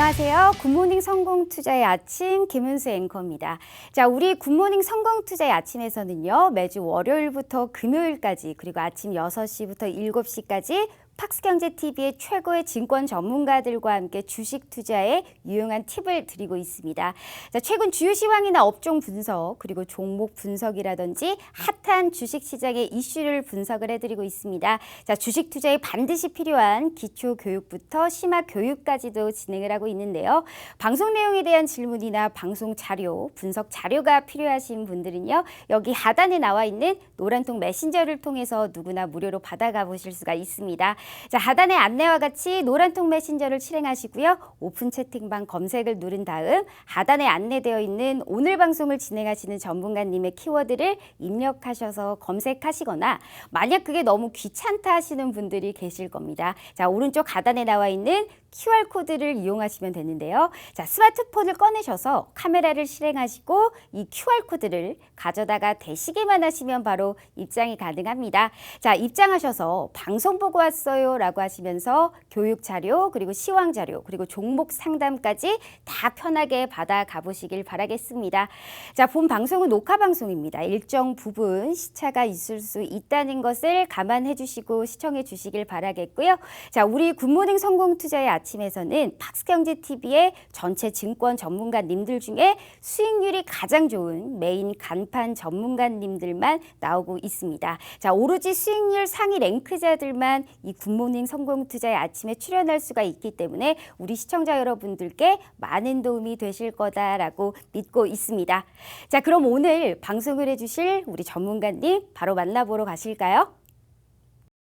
안녕하세요. 굿모닝 성공투자의 아침 김은수 앵커입니다. 자, 우리 굿모닝 성공투자의 아침에서는요. 매주 월요일부터 금요일까지 그리고 아침 6시부터 7시까지 팍스경제TV의 최고의 증권 전문가들과 함께 주식 투자에 유용한 팁을 드리고 있습니다. 자, 최근 주요 시황이나 업종 분석 그리고 종목 분석이라든지 핫한 주식 시장의 이슈를 분석을 해드리고 있습니다. 자, 주식 투자에 반드시 필요한 기초 교육부터 심화 교육까지도 진행을 하고 있는데요. 방송 내용에 대한 질문이나 방송 자료, 분석 자료가 필요하신 분들은요. 여기 하단에 나와 있는 노란통 메신저를 통해서 누구나 무료로 받아가 보실 수가 있습니다. 자, 하단의 안내와 같이 노란통 메신저를 실행하시고요. 오픈 채팅방 검색을 누른 다음 하단에 안내되어 있는 오늘 방송을 진행하시는 전문가님의 키워드를 입력하셔서 검색하시거나 만약 그게 너무 귀찮다 하시는 분들이 계실 겁니다. 자, 오른쪽 하단에 나와 있는 QR코드를 이용하시면 되는데요. 자, 스마트폰을 꺼내셔서 카메라를 실행하시고 이 QR코드를 가져다가 대시기만 하시면 바로 입장이 가능합니다. 자, 입장하셔서 방송 보고 왔어요 라고 하시면서 교육 자료 그리고 시황 자료 그리고 종목 상담까지 다 편하게 받아 가보시길 바라겠습니다. 자, 본 방송은 녹화 방송입니다. 일정 부분 시차가 있을 수 있다는 것을 감안해 주시고 시청해 주시길 바라겠고요. 자, 우리 굿모닝 성공투자의 아침에서는 팍스경제TV의 전체 증권 전문가님들 중에 수익률이 가장 좋은 메인 간판 전문가님들만 나오고 있습니다. 자, 오로지 수익률 상위 랭크자들만 이 굿모닝 성공투자의 아침에 출연할 수가 있기 때문에 우리 시청자 여러분들께 많은 도움이 되실 거다라고 믿고 있습니다. 자, 그럼 오늘 방송을 해주실 우리 전문가님 바로 만나보러 가실까요?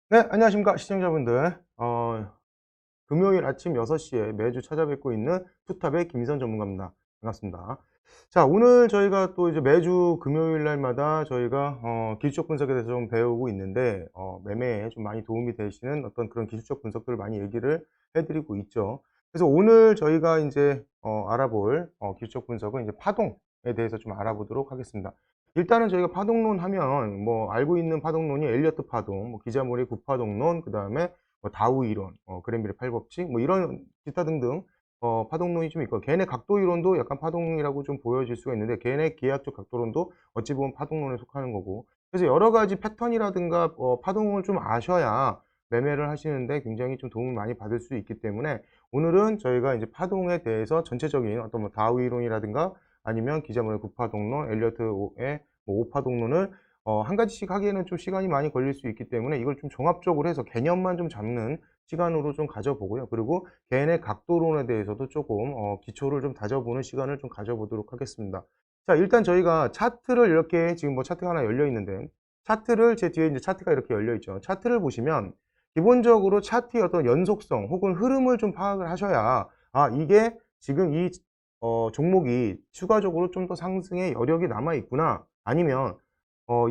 네, 안녕하십니까 시청자분들. 금요일 아침 6시에 매주 찾아뵙고 있는 투탑의 김희선 전문가입니다. 반갑습니다. 자, 오늘 저희가 또 이제 매주 금요일 날마다 저희가 기술적 분석에 대해서 좀 배우고 있는데 매매에 좀 많이 도움이 되시는 어떤 그런 기술적 분석들을 많이 얘기를 해드리고 있죠. 그래서 오늘 저희가 이제 알아볼 기술적 분석은 이제 파동에 대해서 좀 알아보도록 하겠습니다. 일단은 저희가 파동론 하면 뭐 알고 있는 파동론이 엘리어트 파동, 뭐 기자몰의 9파동론, 그 다음에 뭐 다우 이론, 그랜빌의 8법칙, 뭐 이런 기타 등등 파동론이 좀 있고, 걔네 각도 이론도 약간 파동이라고 좀 보여질 수가 있는데, 걔네 기하학적 각도론도 어찌 보면 파동론에 속하는 거고, 그래서 여러 가지 패턴이라든가 파동을 좀 아셔야 매매를 하시는데 굉장히 좀 도움을 많이 받을 수 있기 때문에 오늘은 저희가 이제 파동에 대해서 전체적인 어떤 뭐 다우 이론이라든가 아니면 기자몰의 9파동론, 엘리어트의 뭐 5파동론을 한 가지씩 하기에는 좀 시간이 많이 걸릴 수 있기 때문에 이걸 좀 종합적으로 해서 개념만 좀 잡는 시간으로 좀 가져보고요. 그리고 개인의 각도론에 대해서도 조금 기초를 좀 다져보는 시간을 좀 가져보도록 하겠습니다. 자, 일단 저희가 차트를 이렇게 지금 뭐 차트가 하나 열려 있는데 차트를 제 뒤에 이제 차트가 이렇게 열려 있죠. 차트를 보시면 기본적으로 차트의 어떤 연속성 혹은 흐름을 좀 파악을 하셔야 이게 지금 이 종목이 추가적으로 좀 더 상승의 여력이 남아 있구나, 아니면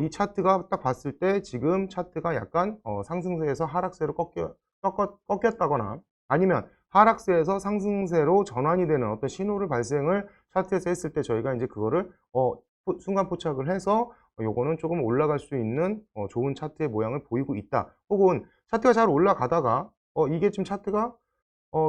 이 차트가 딱 봤을 때 지금 차트가 약간 상승세에서 하락세로 꺾였다거나 아니면 하락세에서 상승세로 전환이 되는 어떤 신호를 발생을 차트에서 했을 때 저희가 이제 그거를 순간 포착을 해서 요거는 조금 올라갈 수 있는 좋은 차트의 모양을 보이고 있다, 혹은 차트가 잘 올라가다가 이게 지금 차트가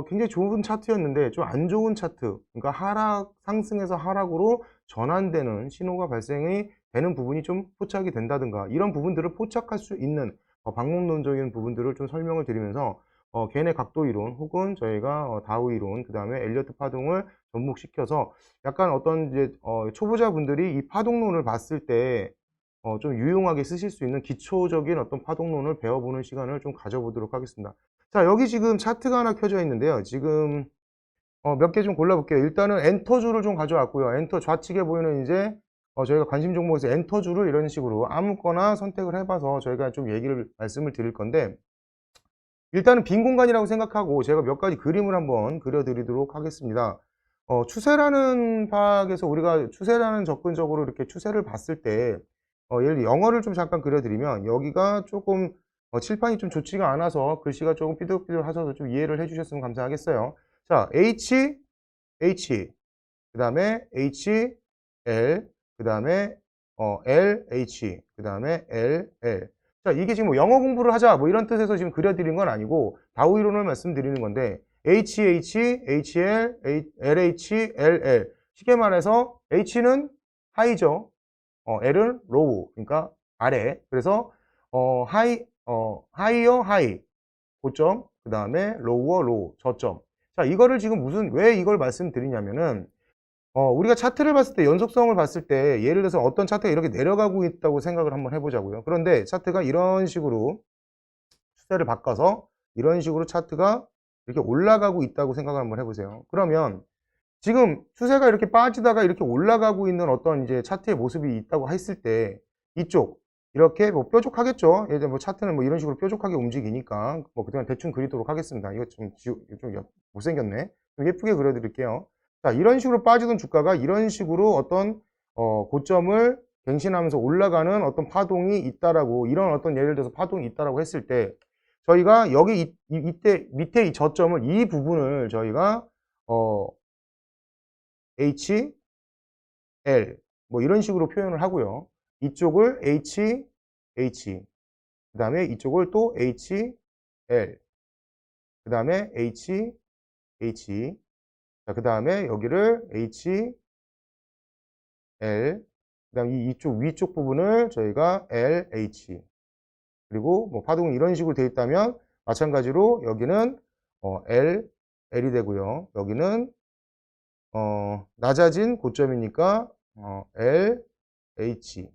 굉장히 좋은 차트였는데 좀 안 좋은 차트, 그러니까 상승에서 하락으로 전환되는 신호가 발생이 되는 부분이 좀 포착이 된다든가, 이런 부분들을 포착할 수 있는 방법론적인 부분들을 좀 설명을 드리면서 개인의 각도 이론 혹은 저희가 다우 이론, 그 다음에 엘리어트 파동을 접목시켜서 약간 어떤 이제 초보자분들이 이 파동론을 봤을 때 좀 유용하게 쓰실 수 있는 기초적인 어떤 파동론을 배워보는 시간을 좀 가져보도록 하겠습니다. 자, 여기 지금 차트가 하나 켜져 있는데요. 지금 몇 개 좀 골라볼게요. 일단은 엔터줄을 좀 가져왔고요. 엔터 좌측에 보이는 이제 저희가 관심 종목에서 엔터줄을 이런 식으로 아무거나 선택을 해봐서 저희가 좀 말씀을 드릴 건데, 일단은 빈 공간이라고 생각하고 제가 몇 가지 그림을 한번 그려드리도록 하겠습니다. 추세라는 파악에서 우리가 추세라는 접근적으로 이렇게 추세를 봤을 때 예를 들어 영어를 좀 잠깐 그려드리면, 여기가 조금 칠판이 좀 좋지가 않아서 글씨가 조금 삐뚤삐뚤 하셔서 좀 이해를 해주셨으면 감사하겠어요. 자, H, 그 다음에 H, L, 그 다음에 L, H, 그 다음에 L, L. 자, 이게 지금 뭐 영어 공부를 하자 뭐 이런 뜻에서 지금 그려드린 건 아니고 다우 이론을 말씀드리는 건데, HH, HL, LH, LL. 쉽게 말해서 H는 하이죠. L은 로우. 그러니까 아래. 그래서 하이어 하이. 고점. 그 다음에 로우어 로우. 저점. 자, 이거를 지금 왜 이걸 말씀드리냐면은 우리가 차트를 봤을 때 연속성을 봤을 때 예를 들어서 어떤 차트가 이렇게 내려가고 있다고 생각을 한번 해보자고요. 그런데 차트가 이런 식으로 추세를 바꿔서 이런 식으로 차트가 이렇게 올라가고 있다고 생각을 한번 해보세요. 그러면 지금 추세가 이렇게 빠지다가 이렇게 올라가고 있는 어떤 이제 차트의 모습이 있다고 했을 때 이쪽 이렇게 뭐 뾰족하겠죠. 예를 들어 뭐 차트는 뭐 이런 식으로 뾰족하게 움직이니까 뭐 그냥 대충 그리도록 하겠습니다. 이거 좀 못생겼네. 좀 예쁘게 그려드릴게요. 자, 이런 식으로 빠지던 주가가 이런 식으로 어떤 고점을 갱신하면서 올라가는 어떤 파동이 있다라고 이런 어떤 예를 들어서 파동이 있다라고 했을 때 저희가 여기 이때 밑에 이 저점을 이 부분을 저희가 H, L 뭐 이런 식으로 표현을 하고요. 이쪽을 H, H 그 다음에 이쪽을 또 H, L 그 다음에 H, H 자, 그 다음에 여기를 H, L 그 다음에 이쪽 위쪽 부분을 저희가 L, H 그리고 뭐 파동이 이런 식으로 되어 있다면 마찬가지로 여기는 L, L이 되고요. 여기는 낮아진 고점이니까 L, H.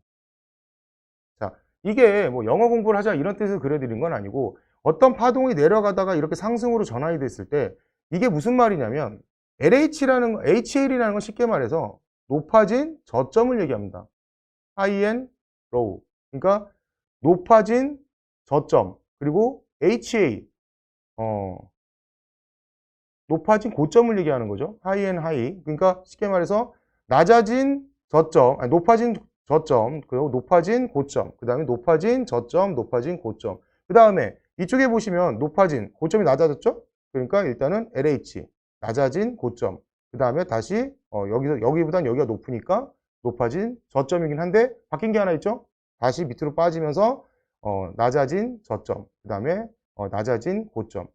자, 이게 뭐 영어 공부를 하자 이런 뜻을 그려드린 건 아니고 어떤 파동이 내려가다가 이렇게 상승으로 전환이 됐을 때 이게 무슨 말이냐면 HL이라는 건 쉽게 말해서 높아진 저점을 얘기합니다. High and Low. 그러니까 높아진 저점 그리고 HA 높아진 고점을 얘기하는 거죠. High and High. 그러니까 쉽게 말해서 낮아진 저점, 아니, 높아진 저점, 그리고 높아진 고점, 그 다음에 높아진 저점, 높아진 고점. 그 다음에 이쪽에 보시면 높아진 고점이 낮아졌죠? 그러니까 일단은 LH, 낮아진 고점. 그 다음에 다시 여기보단 여기가 높으니까 높아진 저점이긴 한데 바뀐 게 하나 있죠? 다시 밑으로 빠지면서 낮아진 저점, 그 다음에 낮아진 고점.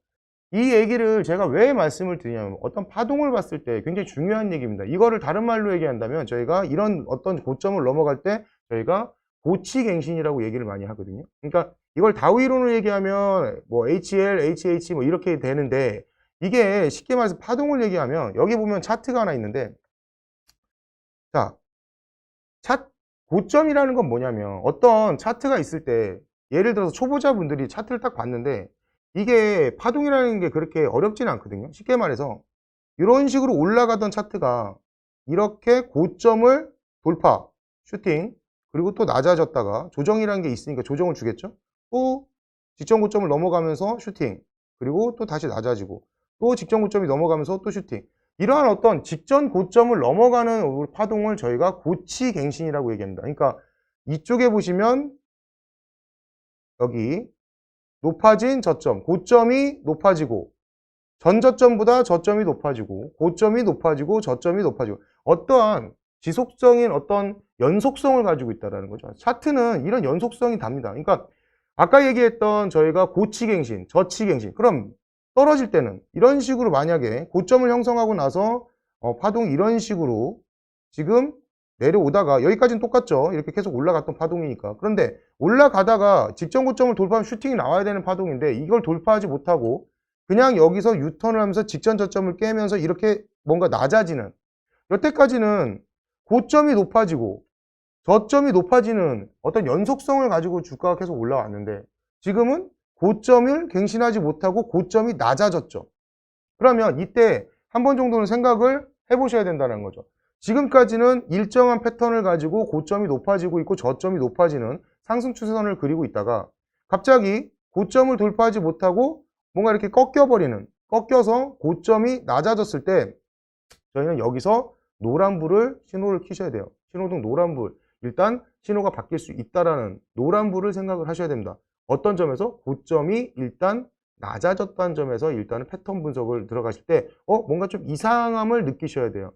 이 얘기를 제가 왜 말씀을 드리냐면 어떤 파동을 봤을 때 굉장히 중요한 얘기입니다. 이거를 다른 말로 얘기한다면 저희가 이런 어떤 고점을 넘어갈 때 저희가 고치갱신이라고 얘기를 많이 하거든요. 그러니까 이걸 다우이론으로 얘기하면 뭐 HL, HH 뭐 이렇게 되는데 이게 쉽게 말해서 파동을 얘기하면 여기 보면 차트가 하나 있는데 자, 고점이라는 건 뭐냐면 어떤 차트가 있을 때 예를 들어서 초보자분들이 차트를 딱 봤는데 이게 파동이라는 게 그렇게 어렵지는 않거든요. 쉽게 말해서 이런 식으로 올라가던 차트가 이렇게 고점을 돌파, 슈팅, 그리고 또 낮아졌다가 조정이라는 게 있으니까 조정을 주겠죠. 또 직전 고점을 넘어가면서 슈팅, 그리고 또 다시 낮아지고 또 직전 고점이 넘어가면서 또 슈팅. 이러한 어떤 직전 고점을 넘어가는 파동을 저희가 고치갱신이라고 얘기합니다. 그러니까 이쪽에 보시면 여기 높아진 저점, 고점이 높아지고 전 저점보다 저점이 높아지고 고점이 높아지고 저점이 높아지고 어떠한 지속적인 어떤 연속성을 가지고 있다는 거죠. 차트는 이런 연속성이 답니다. 그러니까 아까 얘기했던 저희가 고치갱신, 저치갱신 그럼 떨어질 때는 이런 식으로 만약에 고점을 형성하고 나서 파동이 이런 식으로 지금 내려오다가 여기까지는 똑같죠. 이렇게 계속 올라갔던 파동이니까. 그런데 올라가다가 직전 고점을 돌파하면 슈팅이 나와야 되는 파동인데 이걸 돌파하지 못하고 그냥 여기서 유턴을 하면서 직전 저점을 깨면서 이렇게 뭔가 낮아지는 여태까지는 고점이 높아지고 저점이 높아지는 어떤 연속성을 가지고 주가가 계속 올라왔는데 지금은 고점을 갱신하지 못하고 고점이 낮아졌죠. 그러면 이때 한 번 정도는 생각을 해보셔야 된다는 거죠. 지금까지는 일정한 패턴을 가지고 고점이 높아지고 있고 저점이 높아지는 상승 추세선을 그리고 있다가 갑자기 고점을 돌파하지 못하고 뭔가 이렇게 꺾여서 고점이 낮아졌을 때 저희는 여기서 노란불을 신호를 켜셔야 돼요. 신호등 노란불. 일단 신호가 바뀔 수 있다라는 노란불을 생각을 하셔야 됩니다. 어떤 점에서? 고점이 일단 낮아졌다는 점에서 일단은 패턴 분석을 들어가실 때 뭔가 좀 이상함을 느끼셔야 돼요.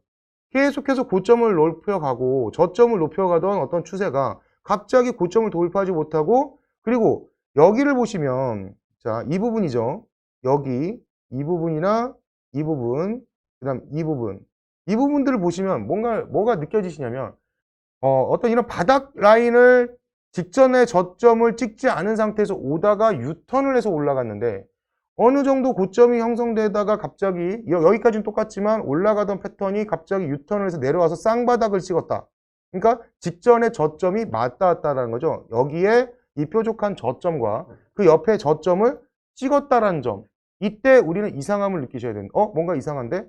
계속해서 고점을 높여가고 저점을 높여가던 어떤 추세가 갑자기 고점을 돌파하지 못하고 그리고 여기를 보시면 자, 이 부분이죠. 여기 이 부분이나 이 부분, 그다음 이 부분. 이 부분들을 보시면 뭐가 느껴지시냐면 어떤 이런 바닥 라인을 직전에 저점을 찍지 않은 상태에서 오다가 유턴을 해서 올라갔는데 어느 정도 고점이 형성되다가 갑자기 여기까지는 똑같지만 올라가던 패턴이 갑자기 유턴을 해서 내려와서 쌍바닥을 찍었다. 그러니까 직전에 저점이 맞닿았다는 거죠. 여기에 이 뾰족한 저점과 그 옆에 저점을 찍었다라는 점. 이때 우리는 이상함을 느끼셔야 됩니다. 뭔가 이상한데?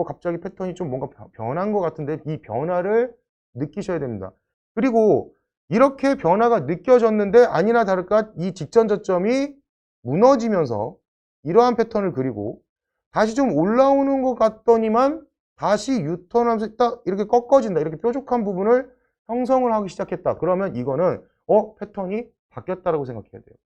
갑자기 패턴이 좀 뭔가 변한 것 같은데 이 변화를 느끼셔야 됩니다. 그리고 이렇게 변화가 느껴졌는데 아니나 다를까 이 직전 저점이 무너지면서 이러한 패턴을 그리고 다시 좀 올라오는 것 같더니만 다시 유턴하면서 딱 이렇게 꺾어진다. 이렇게 뾰족한 부분을 형성을 하기 시작했다. 그러면 이거는 패턴이 바뀌었다라고 생각해야 돼요.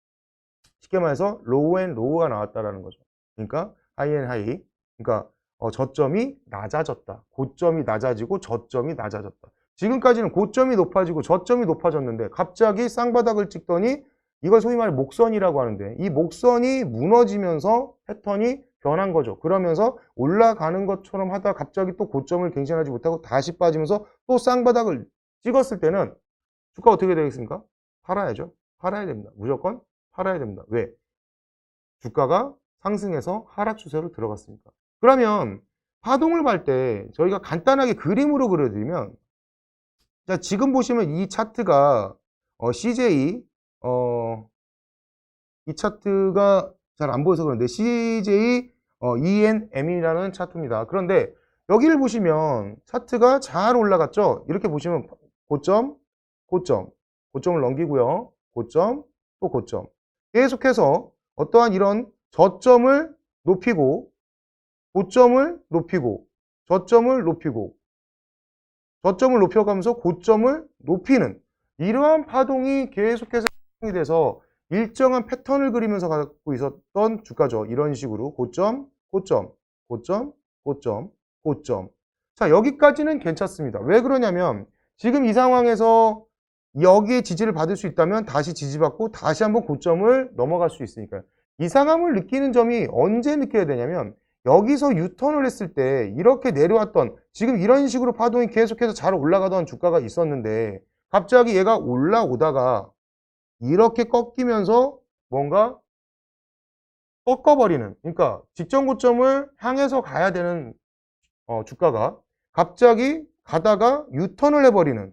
쉽게 말해서 로우 앤 로우가 나왔다라는 거죠. 그러니까 하이 앤 하이. 그러니까 저점이 낮아졌다. 고점이 낮아지고 저점이 낮아졌다. 지금까지는 고점이 높아지고 저점이 높아졌는데 갑자기 쌍바닥을 찍더니 이걸 소위 말해 목선이라고 하는데 이 목선이 무너지면서 패턴이 변한 거죠. 그러면서 올라가는 것처럼 하다 갑자기 또 고점을 갱신하지 못하고 다시 빠지면서 또 쌍바닥을 찍었을 때는 주가 어떻게 되겠습니까? 팔아야죠. 팔아야 됩니다. 무조건 팔아야 됩니다. 왜? 주가가 상승해서 하락 추세로 들어갔으니까. 그러면 파동을 볼 때 저희가 간단하게 그림으로 그려드리면 자, 지금 보시면 이 차트가 CJ 이 차트가 잘 안 보여서 그런데 CJ ENM이라는 차트입니다. 그런데 여기를 보시면 차트가 잘 올라갔죠. 이렇게 보시면 고점, 고점, 고점을 넘기고요. 고점, 또 고점. 계속해서 어떠한 이런 저점을 높이고 고점을 높이고 저점을 높이고 저점을 높여가면서 고점을 높이는 이러한 파동이 계속해서 형성이 돼서 일정한 패턴을 그리면서 갖고 있었던 주가죠. 이런 식으로 고점, 고점, 고점, 고점, 고점. 자, 여기까지는 괜찮습니다. 왜 그러냐면 지금 이 상황에서 여기에 지지를 받을 수 있다면 다시 지지받고 다시 한번 고점을 넘어갈 수 있으니까요. 이상함을 느끼는 점이 언제 느껴야 되냐면 여기서 유턴을 했을 때 이렇게 내려왔던 지금 이런 식으로 파동이 계속해서 잘 올라가던 주가가 있었는데 갑자기 얘가 올라오다가 이렇게 꺾이면서 뭔가 꺾어버리는 그러니까 직전 고점을 향해서 가야 되는 주가가 갑자기 가다가 유턴을 해버리는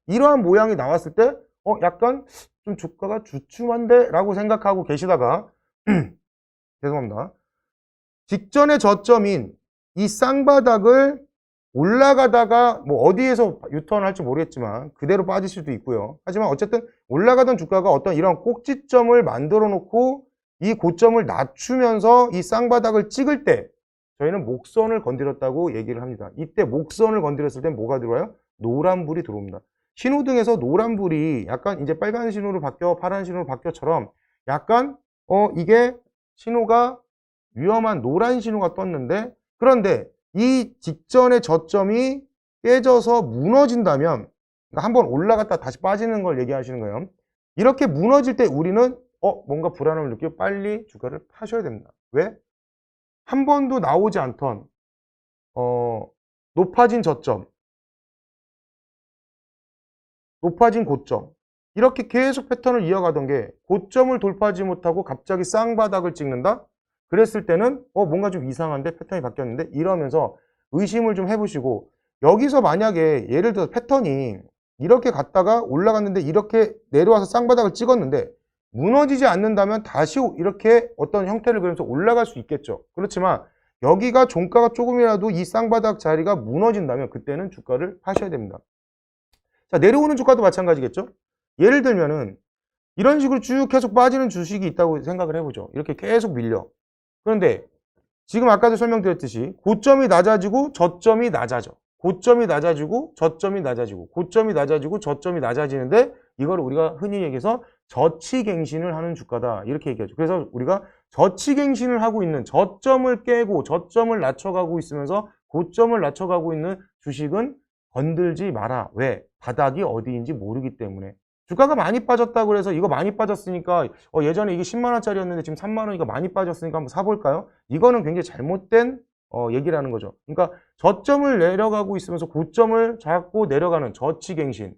이러한 모양이 나왔을 때 약간 좀 주가가 주춤한데 라고 생각하고 계시다가 죄송합니다. 직전의 저점인 이 쌍바닥을 올라가다가 뭐 어디에서 유턴을 할지 모르겠지만 그대로 빠질 수도 있고요. 하지만 어쨌든 올라가던 주가가 어떤 이런 꼭지점을 만들어 놓고 이 고점을 낮추면서 이 쌍바닥을 찍을 때 저희는 목선을 건드렸다고 얘기를 합니다. 이때 목선을 건드렸을 때 뭐가 들어와요? 노란불이 들어옵니다. 신호등에서 노란불이 약간 이제 빨간 신호로 바뀌어 파란 신호로 바뀌어처럼 약간 이게 신호가 위험한 노란 신호가 떴는데 그런데 이 직전의 저점이 깨져서 무너진다면 그러니까 한번 올라갔다 다시 빠지는 걸 얘기하시는 거예요. 이렇게 무너질 때 우리는 뭔가 불안함을 느끼고 빨리 주가를 파셔야 됩니다. 왜? 한 번도 나오지 않던 높아진 저점, 높아진 고점 이렇게 계속 패턴을 이어가던 게 고점을 돌파하지 못하고 갑자기 쌍바닥을 찍는다? 그랬을 때는 뭔가 좀 이상한데 패턴이 바뀌었는데 이러면서 의심을 좀 해보시고 여기서 만약에 예를 들어 패턴이 이렇게 갔다가 올라갔는데 이렇게 내려와서 쌍바닥을 찍었는데 무너지지 않는다면 다시 이렇게 어떤 형태를 그리면서 올라갈 수 있겠죠. 그렇지만 여기가 종가가 조금이라도 이 쌍바닥 자리가 무너진다면 그때는 주가를 파셔야 됩니다. 자, 내려오는 주가도 마찬가지겠죠. 예를 들면은 이런 식으로 쭉 계속 빠지는 주식이 있다고 생각을 해보죠. 이렇게 계속 밀려. 그런데 지금 아까도 설명드렸듯이 고점이 낮아지고 저점이 낮아져. 고점이 낮아지고 저점이 낮아지고 고점이 낮아지고 저점이 낮아지는데 이걸 우리가 흔히 얘기해서 저치갱신을 하는 주가다 이렇게 얘기하죠. 그래서 우리가 저치갱신을 하고 있는 저점을 깨고 저점을 낮춰가고 있으면서 고점을 낮춰가고 있는 주식은 건들지 마라. 왜? 바닥이 어디인지 모르기 때문에. 주가가 많이 빠졌다고 그래서 이거 많이 빠졌으니까 예전에 이게 10만 원짜리였는데 지금 3만 원이니까 많이 빠졌으니까 한번 사볼까요? 이거는 굉장히 잘못된 얘기라는 거죠. 그러니까 저점을 내려가고 있으면서 고점을 잡고 내려가는 저치갱신,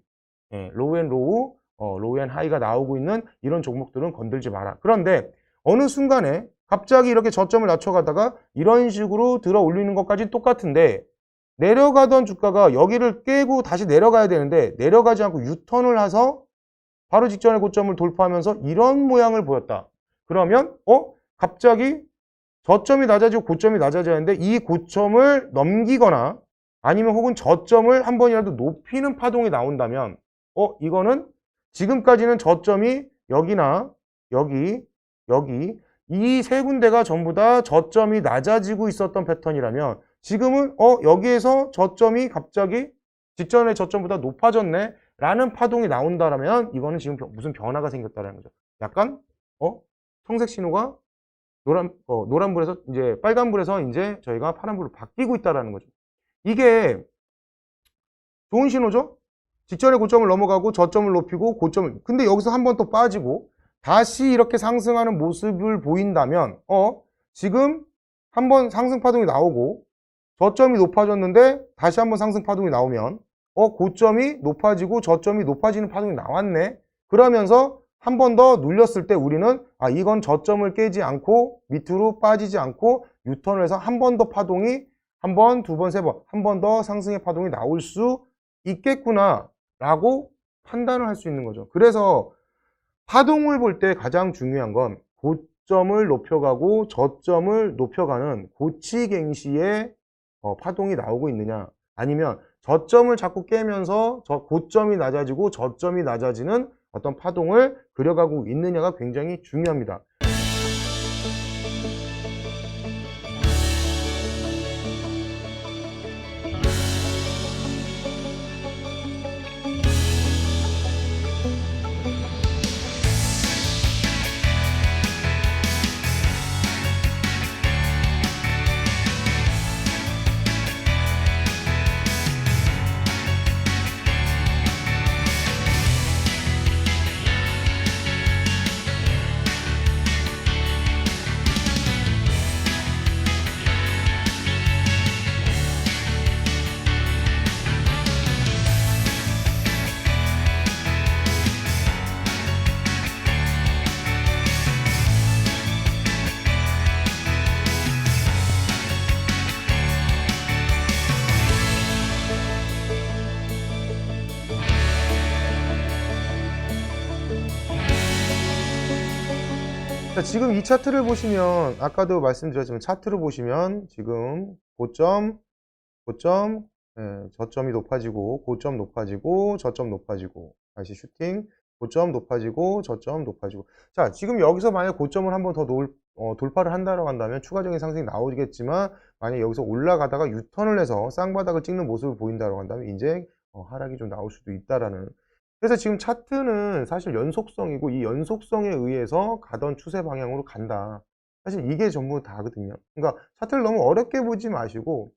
예, 로우앤로우, 로우앤하이가 나오고 있는 이런 종목들은 건들지 마라. 그런데 어느 순간에 갑자기 이렇게 저점을 낮춰가다가 이런 식으로 들어 올리는 것까지 똑같은데 내려가던 주가가 여기를 깨고 다시 내려가야 되는데 내려가지 않고 유턴을 해서 바로 직전의 고점을 돌파하면서 이런 모양을 보였다. 그러면 갑자기 저점이 낮아지고 고점이 낮아져야 하는데 이 고점을 넘기거나 아니면 혹은 저점을 한 번이라도 높이는 파동이 나온다면 이거는 지금까지는 저점이 여기나 여기 이 세 군데가 전부 다 저점이 낮아지고 있었던 패턴이라면 지금은 여기에서 저점이 갑자기 직전의 저점보다 높아졌네 라는 파동이 나온다라면 이거는 지금 무슨 변화가 생겼다라는 거죠. 약간 청색 신호가 노란불에서 이제 빨간불에서 이제 저희가 파란불로 바뀌고 있다라는 거죠. 이게 좋은 신호죠? 직전의 고점을 넘어가고 저점을 높이고 고점을 근데 여기서 한 번 또 빠지고 다시 이렇게 상승하는 모습을 보인다면 지금 한번 상승 파동이 나오고 저점이 높아졌는데 다시 한번 상승 파동이 나오면 고점이 높아지고 저점이 높아지는 파동이 나왔네. 그러면서 한 번 더 눌렸을 때 우리는 이건 저점을 깨지 않고 밑으로 빠지지 않고 유턴을 해서 한 번 더 파동이 한 번, 두 번, 세 번, 한 번 더 상승의 파동이 나올 수 있겠구나 라고 판단을 할 수 있는 거죠. 그래서 파동을 볼 때 가장 중요한 건 고점을 높여가고 저점을 높여가는 고치갱시의 파동이 나오고 있느냐 아니면 저점을 자꾸 깨면서 고점이 낮아지고 저점이 낮아지는 어떤 파동을 그려가고 있느냐가 굉장히 중요합니다. 자, 지금 이 차트를 보시면 아까도 말씀드렸지만 차트를 보시면 지금 고점, 저점이 높아지고 고점 높아지고 저점 높아지고 다시 슈팅 고점 높아지고 저점 높아지고 자 지금 여기서 만약 고점을 한번 더 돌파를 한다고 한다면 추가적인 상승이 나오겠지만 만약 여기서 올라가다가 유턴을 해서 쌍바닥을 찍는 모습을 보인다고 한다면 이제 하락이 좀 나올 수도 있다라는 그래서 지금 차트는 사실 연속성이고 이 연속성에 의해서 가던 추세 방향으로 간다. 사실 이게 전부 다거든요. 그러니까 차트를 너무 어렵게 보지 마시고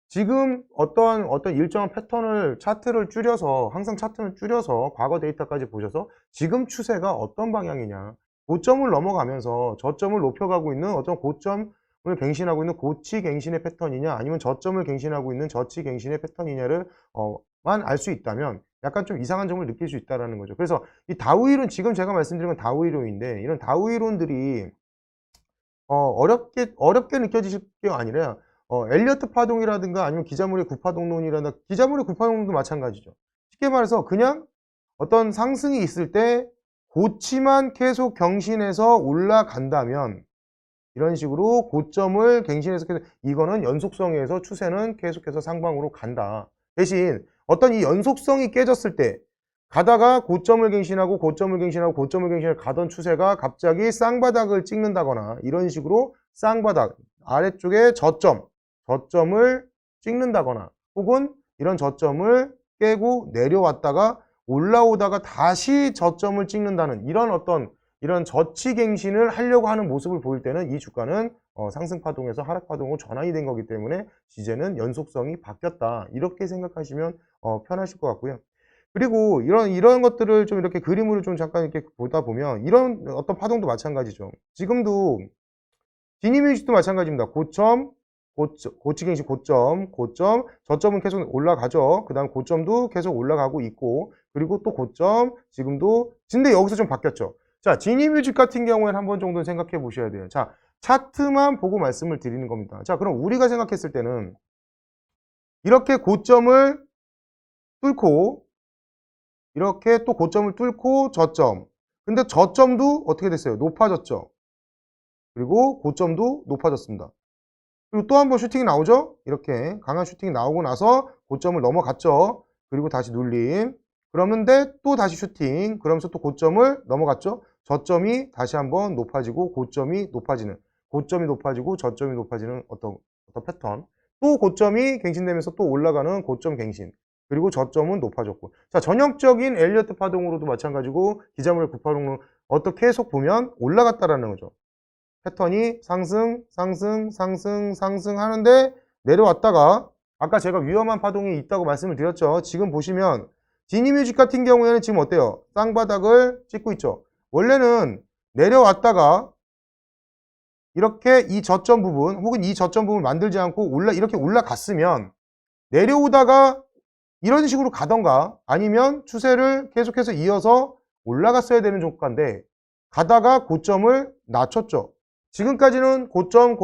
지금 어떤 일정한 패턴을 차트를 줄여서 항상 차트는 줄여서 과거 데이터까지 보셔서 지금 추세가 어떤 방향이냐 고점을 넘어가면서 저점을 높여가고 있는 어떤 고점을 갱신하고 있는 고치 갱신의 패턴이냐 아니면 저점을 갱신하고 있는 저치 갱신의 패턴이냐를 만 알 수 있다면 약간 좀 이상한 점을 느낄 수 있다는 거죠. 그래서 이 다우이론 지금 제가 말씀드린 건 다우이론인데 이런 다우이론들이 어렵게 느껴지실 게 아니라 엘리어트 파동이라든가 아니면 기자물의 구파동론이라든가 기자물의 구파동론도 마찬가지죠. 쉽게 말해서 그냥 어떤 상승이 있을 때 고치만 계속 경신해서 올라간다면 이런 식으로 고점을 갱신해서 이거는 연속성에서 추세는 계속해서 상방으로 간다. 대신 어떤 이 연속성이 깨졌을 때 가다가 고점을 갱신하고 고점을 갱신하고 고점을 갱신하고 가던 추세가 갑자기 쌍바닥을 찍는다거나 이런 식으로 쌍바닥 아래쪽에 저점을 찍는다거나 혹은 이런 저점을 깨고 내려왔다가 올라오다가 다시 저점을 찍는다는 이런 저치갱신을 하려고 하는 모습을 보일 때는 이 주가는 상승파동에서 하락파동으로 전환이 된 거기 때문에 이제는 연속성이 바뀌었다. 이렇게 생각하시면 편하실 것 같고요. 그리고 이런 것들을 좀 이렇게 그림으로 좀 잠깐 이렇게 보다 보면 이런 어떤 파동도 마찬가지죠. 지금도 지니뮤직도 마찬가지입니다. 고점, 고치갱신 고점, 저점은 계속 올라가죠. 그 다음 고점도 계속 올라가고 있고, 그리고 또 고점, 지금도, 근데 여기서 좀 바뀌었죠. 자, 지니뮤직 같은 경우에는 한 번 정도는 생각해 보셔야 돼요. 자, 차트만 보고 말씀을 드리는 겁니다. 자, 그럼 우리가 생각했을 때는 이렇게 고점을 뚫고, 이렇게 또 고점을 뚫고 저점. 근데 저점도 어떻게 됐어요? 높아졌죠. 그리고 고점도 높아졌습니다. 그리고 또 한 번 슈팅이 나오죠? 이렇게 강한 슈팅이 나오고 나서 고점을 넘어갔죠. 그리고 다시 눌림. 그러는데 또 다시 슈팅. 그러면서 또 고점을 넘어갔죠. 저점이 다시 한번 높아지고 고점이 높아지는. 고점이 높아지고 저점이 높아지는 어떤 패턴. 또 고점이 갱신되면서 또 올라가는 고점 갱신. 그리고 저점은 높아졌고. 자, 전형적인 엘리어트 파동으로도 마찬가지고 기자물 986로 어떻게 계속 보면 올라갔다라는 거죠. 패턴이 상승 하는데 내려왔다가 아까 제가 위험한 파동이 있다고 말씀을 드렸죠. 지금 보시면 지니뮤직 같은 경우에는 지금 어때요? 쌍바닥을 찍고 있죠. 원래는 내려왔다가 이렇게 이 저점 부분 혹은 이 저점 부분을 만들지 않고 이렇게 올라갔으면 내려오다가 이런 식으로 가던가 아니면 추세를 계속해서 이어서 올라갔어야 되는 조건인데 가다가 고점을 낮췄죠. 지금까지는 고점이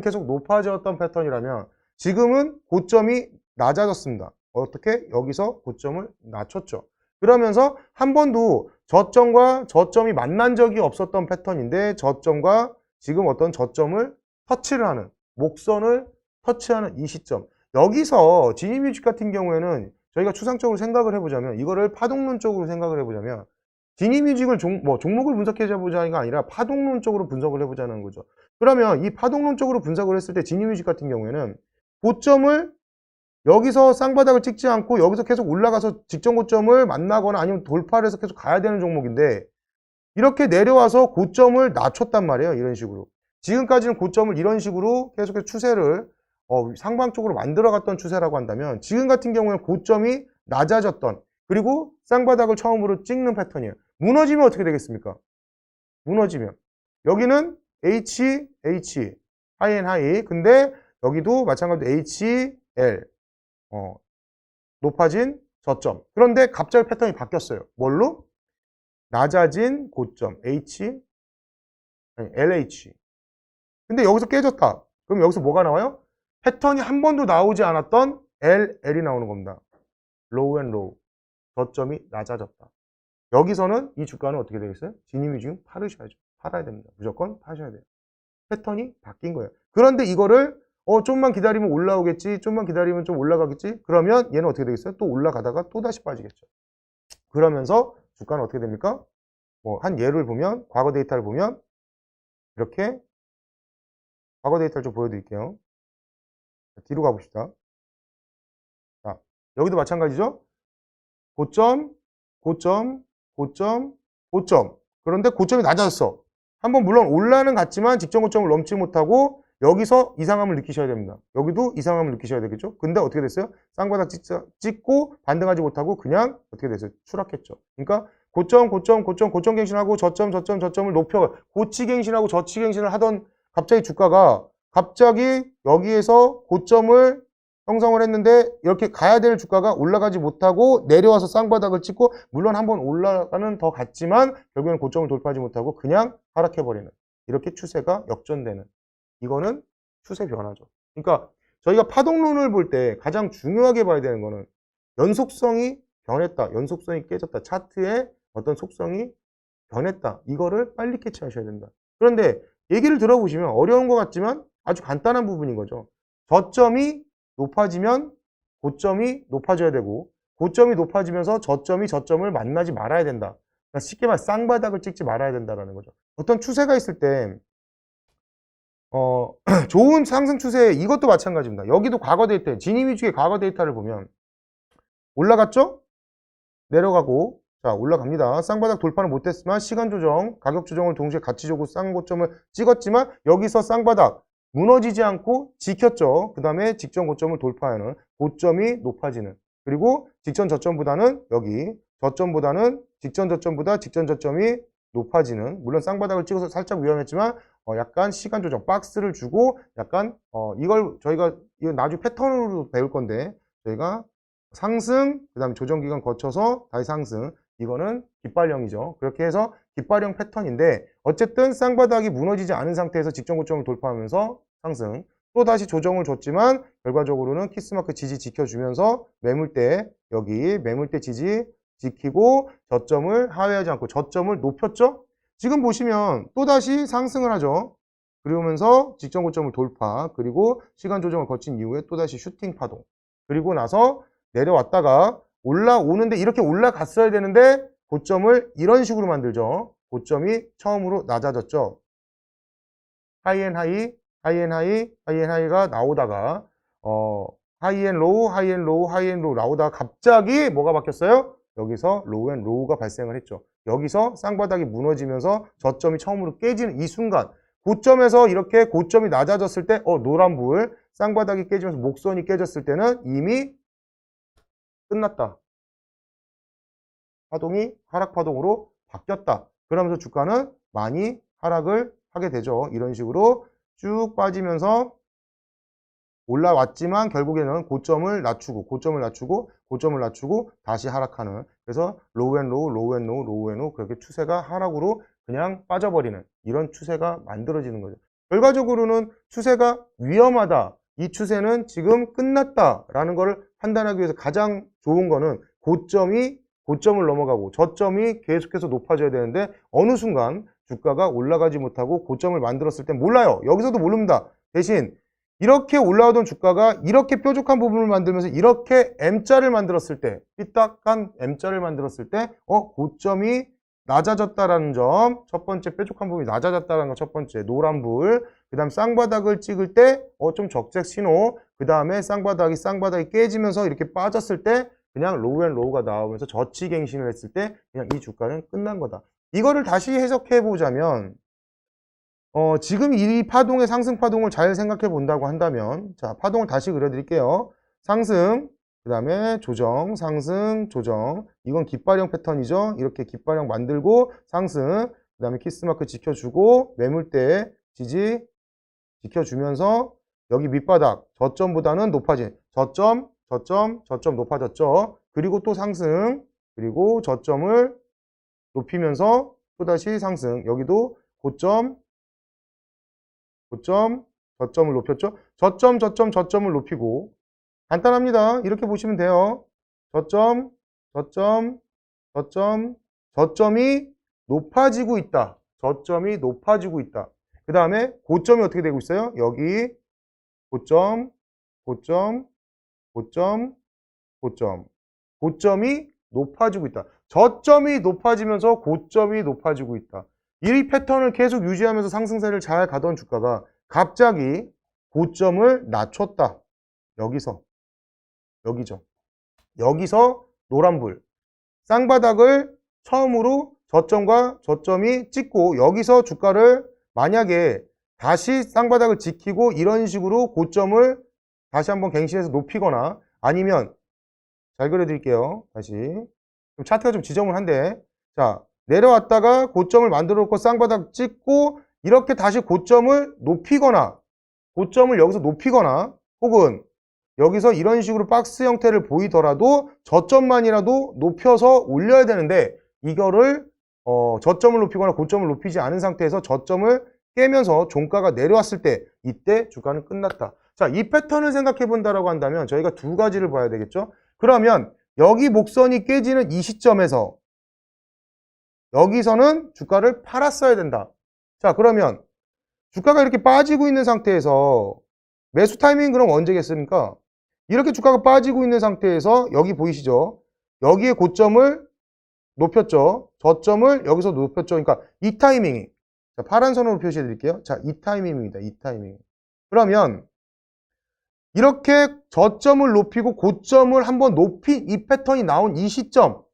계속 높아졌던 패턴이라면 지금은 고점이 낮아졌습니다. 어떻게? 여기서 고점을 낮췄죠. 그러면서 한 번도 저점과 저점이 만난 적이 없었던 패턴인데 저점과 지금 어떤 저점을 터치를 하는 목선을 터치하는 이 시점. 여기서 지니뮤직 같은 경우에는 저희가 추상적으로 생각을 해보자면 이거를 파동론적으로 생각을 해보자면 지니뮤직을 종목을 분석해보자가 아니라 파동론적으로 분석을 해보자는 거죠. 그러면 이 파동론적으로 분석을 했을 때 지니뮤직 같은 경우에는 고점을 여기서 쌍바닥을 찍지 않고 여기서 계속 올라가서 직전 고점을 만나거나 아니면 돌파를 해서 계속 가야 되는 종목인데 이렇게 내려와서 고점을 낮췄단 말이에요. 이런 식으로. 지금까지는 고점을 이런 식으로 계속해서 추세를 상방쪽으로 만들어갔던 추세라고 한다면 지금 같은 경우에는 고점이 낮아졌던 그리고 쌍바닥을 처음으로 찍는 패턴이에요. 무너지면 어떻게 되겠습니까? 무너지면 여기는 H, 하이 앤 하이. 근데 여기도 마찬가지로 H, L 높아진 저점. 그런데 갑자기 패턴이 바뀌었어요. 뭘로? 낮아진 고점 LH. 근데 여기서 깨졌다. 그럼 여기서 뭐가 나와요? 패턴이 한 번도 나오지 않았던 LL이 나오는 겁니다. 로우 앤 로우. 저점이 낮아졌다. 여기서는 이 주가는 어떻게 되겠어요? 지니뮤직은 팔으셔야죠. 팔아야 됩니다. 무조건 파셔야 돼요. 패턴이 바뀐 거예요. 그런데 이거를 좀만 기다리면 올라오겠지. 좀만 기다리면 좀 올라가겠지. 그러면 얘는 어떻게 되겠어요? 또 올라가다가 또 다시 빠지겠죠. 그러면서 주가는 어떻게 됩니까? 한 예를 보면 과거 데이터를 보면 이렇게 과거 데이터를 좀 보여드릴게요. 뒤로 가봅시다. 자, 여기도 마찬가지죠. 고점. 그런데 고점이 낮아졌어. 한번 물론 올라는 갔지만 직전 고점을 넘지 못하고 여기서 이상함을 느끼셔야 됩니다. 여기도 이상함을 느끼셔야 되겠죠. 근데 어떻게 됐어요? 쌍바닥 찍고 반등하지 못하고 그냥 어떻게 됐어요? 추락했죠. 그러니까 고점 갱신하고 저점을 높여 고치갱신하고 저치갱신을 하던 갑자기 주가가 갑자기 여기에서 고점을 형성을 했는데 이렇게 가야 될 주가가 올라가지 못하고 내려와서 쌍바닥을 찍고 물론 한번 올라가는 더 갔지만 결국에는 고점을 돌파하지 못하고 그냥 하락해버리는 이렇게 추세가 역전되는 이거는 추세 변화죠. 그러니까 저희가 파동론을 볼 때 가장 중요하게 봐야 되는 거는 연속성이 변했다. 연속성이 깨졌다. 차트의 어떤 속성이 변했다. 이거를 빨리 캐치하셔야 된다. 그런데 얘기를 들어보시면 어려운 것 같지만 아주 간단한 부분인 거죠. 저점이 높아지면 고점이 높아져야 되고 고점이 높아지면서 저점을 만나지 말아야 된다. 그러니까 쉽게 말해 쌍바닥을 찍지 말아야 된다는 거죠. 어떤 추세가 있을 때 좋은 상승 추세 이것도 마찬가지입니다. 여기도 과거 데이터 지니뮤직의 과거 데이터를 보면 올라갔죠? 내려가고 자 올라갑니다. 쌍바닥 돌파는 못했지만 시간 조정, 가격 조정을 동시에 같이 주고 쌍고점을 찍었지만 여기서 쌍바닥 무너지지 않고 지켰죠. 그 다음에 직전 고점을 돌파하는 고점이 높아지는 그리고 직전 저점보다는 여기 저점보다는 직전 저점보다 직전 저점이 높아지는, 물론 쌍바닥을 찍어서 살짝 위험했지만 약간 시간 조정 박스를 주고 약간 이걸 저희가 이거 나중에 패턴으로 배울 건데 저희가 상승 그다음에 조정 기간 거쳐서 다시 상승, 이거는 깃발령이죠. 그렇게 해서 깃발령 패턴인데 어쨌든 쌍바닥이 무너지지 않은 상태에서 직전 고점을 돌파하면서 상승, 또 다시 조정을 줬지만 결과적으로는 키스마크 지지 지켜주면서 매물대 여기 매물대 지지 지키고 저점을 하회하지 않고 저점을 높였죠. 지금 보시면 또다시 상승을 하죠. 그러면서 직전 고점을 돌파, 그리고 시간 조정을 거친 이후에 또다시 슈팅 파동, 그리고 나서 내려왔다가 올라오는데 이렇게 올라갔어야 되는데 고점을 이런 식으로 만들죠. 고점이 처음으로 낮아졌죠. 하이앤하이, 하이앤하이, 하이앤하이가 나오다가 하이앤로우, 하이앤로우, 하이앤로우 나오다가 갑자기 뭐가 바뀌었어요? 여기서 로우앤로우가 발생을 했죠. 여기서 쌍바닥이 무너지면서 저점이 처음으로 깨지는 이 순간, 고점에서 이렇게 고점이 낮아졌을 때 노란불, 쌍바닥이 깨지면서 목선이 깨졌을 때는 이미 끝났다. 파동이 하락 파동으로 바뀌었다. 그러면서 주가는 많이 하락을 하게 되죠. 이런 식으로 쭉 빠지면서 올라왔지만 결국에는 고점을 낮추고 고점을 낮추고 고점을 낮추고 다시 하락하는, 그래서 로우앤로우 로우앤로우 로우앤로우 그렇게 추세가 하락으로 그냥 빠져버리는 이런 추세가 만들어지는 거죠. 결과적으로는 추세가 위험하다, 이 추세는 지금 끝났다라는 것을 판단하기 위해서 가장 좋은 거는 고점을 넘어가고 저점이 계속해서 높아져야 되는데 어느 순간 주가가 올라가지 못하고 고점을 만들었을 땐 몰라요. 여기서도 모릅니다. 대신 이렇게 올라오던 주가가 이렇게 뾰족한 부분을 만들면서 이렇게 M자를 만들었을 때, 삐딱한 M자를 만들었을 때 고점이 낮아졌다라는 점, 첫 번째 뾰족한 부분이 낮아졌다는 거 첫 번째 노란불, 그 다음 쌍바닥을 찍을 때 좀 적색 신호, 그 다음에 쌍바닥이 깨지면서 이렇게 빠졌을 때 그냥 로우앤로우가 나오면서 저치갱신을 했을 때 그냥 이 주가는 끝난 거다. 이거를 다시 해석해 보자면 지금 이 파동의 상승 파동을 잘 생각해 본다고 한다면, 자, 파동을 다시 그려드릴게요. 상승, 그 다음에 조정, 상승, 조정. 이건 깃발형 패턴이죠. 이렇게 깃발형 만들고 상승, 그 다음에 키스마크 지켜주고 매물대 지지 지켜주면서 여기 밑바닥 저점보다는 높아진 저점 높아졌죠. 그리고 또 상승, 그리고 저점을 높이면서 또다시 상승. 여기도 저점을 높였죠. 저점을 높이고, 간단합니다. 이렇게 보시면 돼요. 저점이 높아지고 있다. 저점이 높아지고 있다. 그 다음에 고점이 어떻게 되고 있어요? 여기 고점이 높아지고 있다. 저점이 높아지면서 고점이 높아지고 있다. 이 패턴을 계속 유지하면서 상승세를 잘 가던 주가가 갑자기 고점을 낮췄다. 여기서 노란불, 쌍바닥을 처음으로 저점과 저점이 찍고 여기서 주가를 만약에 다시 쌍바닥을 지키고 이런 식으로 고점을 다시 한번 갱신해서 높이거나, 아니면 잘 그려드릴게요. 다시 좀 차트가 좀 지저분한데, 자, 내려왔다가 고점을 만들어 놓고 쌍바닥 찍고 이렇게 다시 고점을 여기서 높이거나 혹은 여기서 이런 식으로 박스 형태를 보이더라도 저점만이라도 높여서 올려야 되는데, 이거를 저점을 높이거나 고점을 높이지 않은 상태에서 저점을 깨면서 종가가 내려왔을 때 이때 주가는 끝났다. 자, 이 패턴을 생각해 본다라고 한다면 저희가 두 가지를 봐야 되겠죠. 그러면 여기 목선이 깨지는 이 시점에서 여기서는 주가를 팔았어야 된다. 자, 그러면 주가가 이렇게 빠지고 있는 상태에서 매수 타이밍 그럼 언제겠습니까? 이렇게 주가가 빠지고 있는 상태에서 여기 보이시죠? 여기에 고점을 높였죠. 저점을 여기서 높였죠. 그러니까 이 타이밍이, 자, 파란 선으로 표시해 드릴게요. 자, 이 타이밍입니다. 이 타이밍. 그러면 이렇게 저점을 높이고 고점을 한번 높인 이 패턴이 나온 이 시점,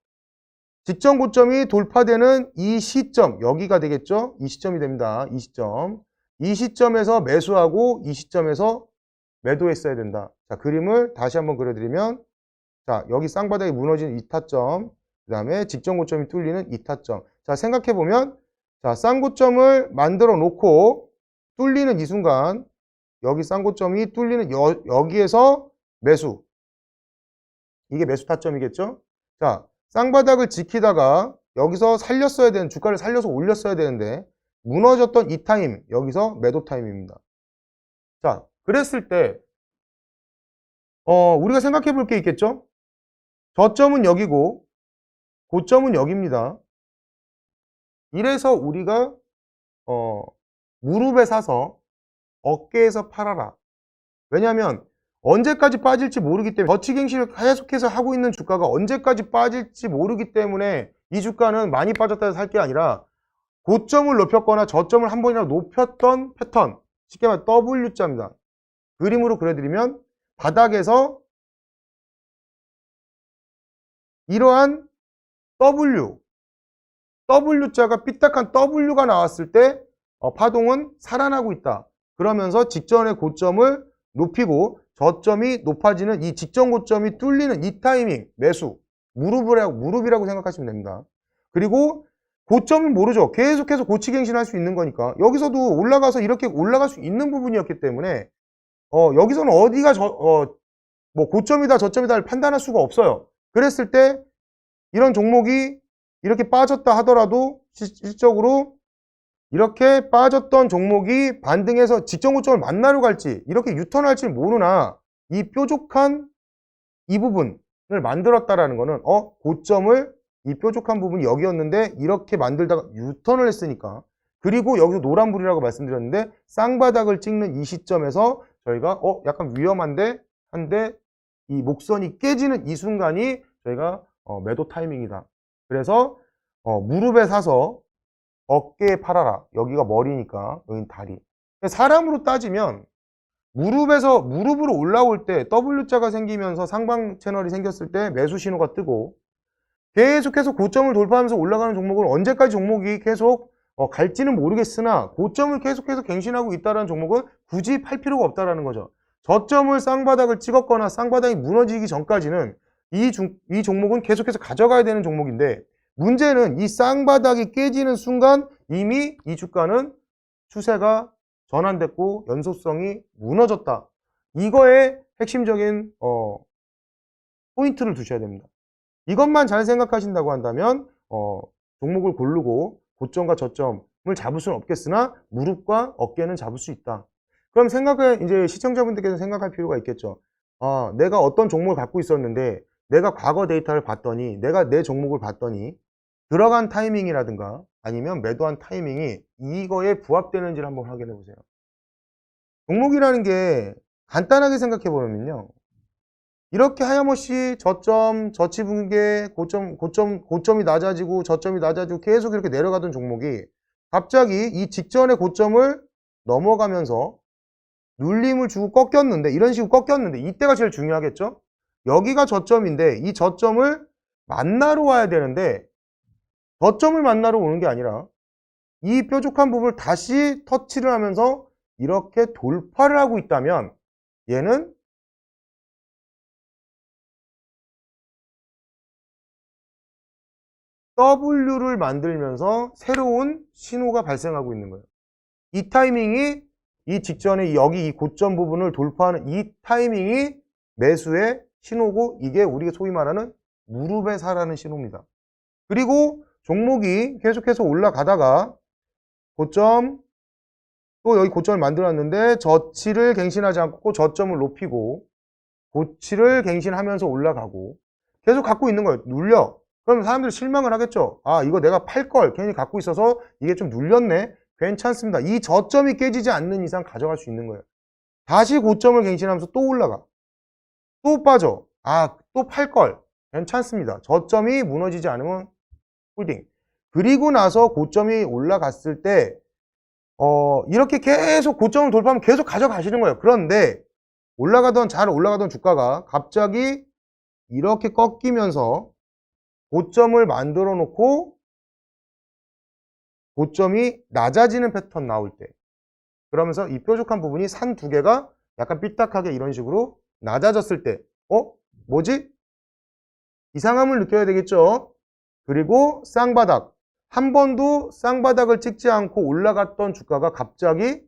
직전 고점이 돌파되는 이 시점, 여기가 되겠죠? 이 시점이 됩니다. 이 시점. 이 시점에서 매수하고 이 시점에서 매도했어야 된다. 자, 그림을 다시 한번 그려드리면 자, 여기 쌍바닥이 무너지는 이 타점, 그 다음에 직전 고점이 뚫리는 이 타점. 자, 생각해보면, 자, 쌍고점을 만들어 놓고 뚫리는 이 순간, 여기 쌍고점이 뚫리는 여기에서 매수. 이게 매수 타점이겠죠? 자, 쌍바닥을 지키다가 여기서 살렸어야 되는, 주가를 살려서 올렸어야 되는데, 무너졌던 이 타임, 여기서 매도 타임입니다. 자, 그랬을 때, 우리가 생각해 볼 게 있겠죠? 저점은 여기고, 고점은 여기입니다. 이래서 우리가, 무릎에 사서 어깨에서 팔아라. 왜냐하면 언제까지 빠질지 모르기 때문에 저치갱신을 계속해서 하고 있는 주가가 언제까지 빠질지 모르기 때문에 이 주가는 많이 빠졌다 해서 살 게 아니라 고점을 높였거나 저점을 한 번이라도 높였던 패턴, 쉽게 말해 W자입니다. 그림으로 그려드리면 바닥에서 이러한 W자가 삐딱한 W가 나왔을 때 파동은 살아나고 있다. 그러면서 직전의 고점을 높이고 저점이 높아지는 이 직전 고점이 뚫리는 이 타이밍 매수 무릎이라고 생각하시면 됩니다. 그리고 고점은 모르죠. 계속해서 고치갱신할 수 있는 거니까 여기서도 올라가서 이렇게 올라갈 수 있는 부분이었기 때문에 여기서는 어디가 뭐 고점이다 저점이다를 판단할 수가 없어요. 그랬을 때 이런 종목이 이렇게 빠졌다 하더라도 실질적으로 이렇게 빠졌던 종목이 반등해서 직전 고점을 만나러 갈지 이렇게 유턴할지 모르나 이 뾰족한 이 부분을 만들었다라는 거는 고점을 이 뾰족한 부분이 여기였는데 이렇게 만들다가 유턴을 했으니까 그리고 여기서 노란불이라고 말씀드렸는데 쌍바닥을 찍는 이 시점에서 저희가 약간 위험한데 한데 이 목선이 깨지는 이 순간이 저희가 매도 타이밍이다. 그래서 무릎에 사서 어깨에 팔아라. 여기가 머리니까 여긴 다리. 사람으로 따지면 무릎으로 올라올 때 W자가 생기면서 상방 채널이 생겼을 때 매수 신호가 뜨고 계속해서 고점을 돌파하면서 올라가는 종목은 언제까지 종목이 계속 갈지는 모르겠으나 고점을 계속해서 갱신하고 있다는 종목은 굳이 팔 필요가 없다는 거죠. 저점을 쌍바닥을 찍었거나 쌍바닥이 무너지기 전까지는 이 종목은 계속해서 가져가야 되는 종목인데 문제는 이 쌍바닥이 깨지는 순간 이미 이 주가는 추세가 전환됐고 연속성이 무너졌다. 이거에 핵심적인 포인트를 두셔야 됩니다. 이것만 잘 생각하신다고 한다면 종목을 고르고 고점과 저점을 잡을 수는 없겠으나 무릎과 어깨는 잡을 수 있다. 그럼 이제 시청자분들께서 생각할 필요가 있겠죠. 내가 어떤 종목을 갖고 있었는데 내가 과거 데이터를 봤더니 내가 내 종목을 봤더니 들어간 타이밍이라든가 아니면 매도한 타이밍이 이거에 부합되는지를 한번 확인해 보세요. 종목이라는 게 간단하게 생각해 보면요. 이렇게 하염없이 저점, 저치붕괴, 고점이 낮아지고 저점이 낮아지고 계속 이렇게 내려가던 종목이 갑자기 이 직전의 고점을 넘어가면서 눌림을 주고 꺾였는데 이런 식으로 꺾였는데 이때가 제일 중요하겠죠? 여기가 저점인데 이 저점을 만나러 와야 되는데 저점을 만나러 오는 게 아니라 이 뾰족한 부분을 다시 터치를 하면서 이렇게 돌파를 하고 있다면 얘는 W를 만들면서 새로운 신호가 발생하고 있는 거예요. 이 타이밍이 이 직전에 여기 이 고점 부분을 돌파하는 이 타이밍이 매수의 신호고 이게 우리가 소위 말하는 무릎에 사라는 신호입니다. 그리고 종목이 계속해서 올라가다가 고점 또 여기 고점을 만들었는데 저치를 갱신하지 않고 저점을 높이고 고치를 갱신하면서 올라가고 계속 갖고 있는 거예요. 눌려. 그럼 사람들이 실망을 하겠죠. 이거 내가 팔 걸 괜히 갖고 있어서 이게 좀 눌렸네. 괜찮습니다. 이 저점이 깨지지 않는 이상 가져갈 수 있는 거예요. 다시 고점을 갱신하면서 또 올라가. 또 빠져. 또 팔 걸. 괜찮습니다. 저점이 무너지지 않으면 홀딩. 그리고 나서 고점이 올라갔을 때 이렇게 계속 고점을 돌파하면 계속 가져가시는 거예요. 그런데 잘 올라가던 주가가 갑자기 이렇게 꺾이면서 고점을 만들어 놓고 고점이 낮아지는 패턴 나올 때 그러면서 이 뾰족한 부분이 산 두 개가 약간 삐딱하게 이런 식으로 낮아졌을 때 뭐지? 이상함을 느껴야 되겠죠. 그리고 쌍바닥. 한 번도 쌍바닥을 찍지 않고 올라갔던 주가가 갑자기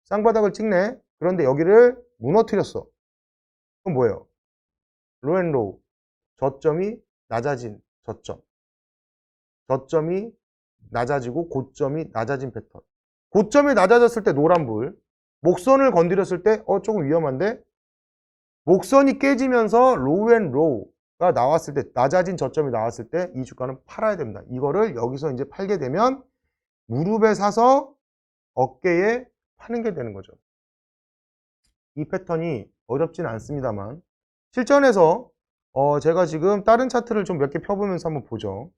쌍바닥을 찍네. 그런데 여기를 무너뜨렸어. 그럼 뭐예요? 로앤로우. 저점이 낮아진 저점. 저점이 낮아지고 고점이 낮아진 패턴. 고점이 낮아졌을 때 노란불. 목선을 건드렸을 때 조금 위험한데 목선이 깨지면서 로앤로우가 나왔을 때, 낮아진 저점이 나왔을 때 이 주가는 팔아야 됩니다. 이거를 여기서 이제 팔게 되면 무릎에 사서 어깨에 파는 게 되는 거죠. 이 패턴이 어렵진 않습니다만 실전에서 제가 지금 다른 차트를 좀 몇 개 펴보면서 한번 보죠.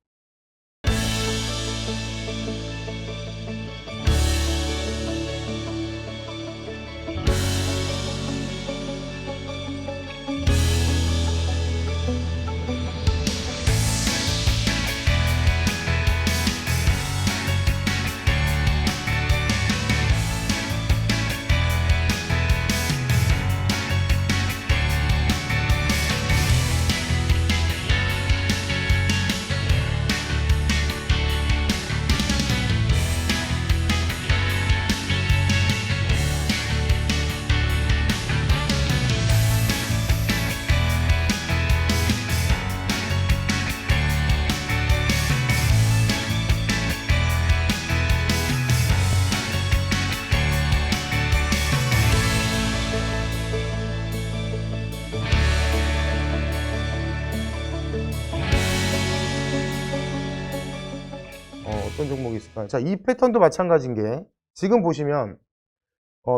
어떤 종목이 있을까요? 자, 이 패턴도 마찬가지인 게 지금 보시면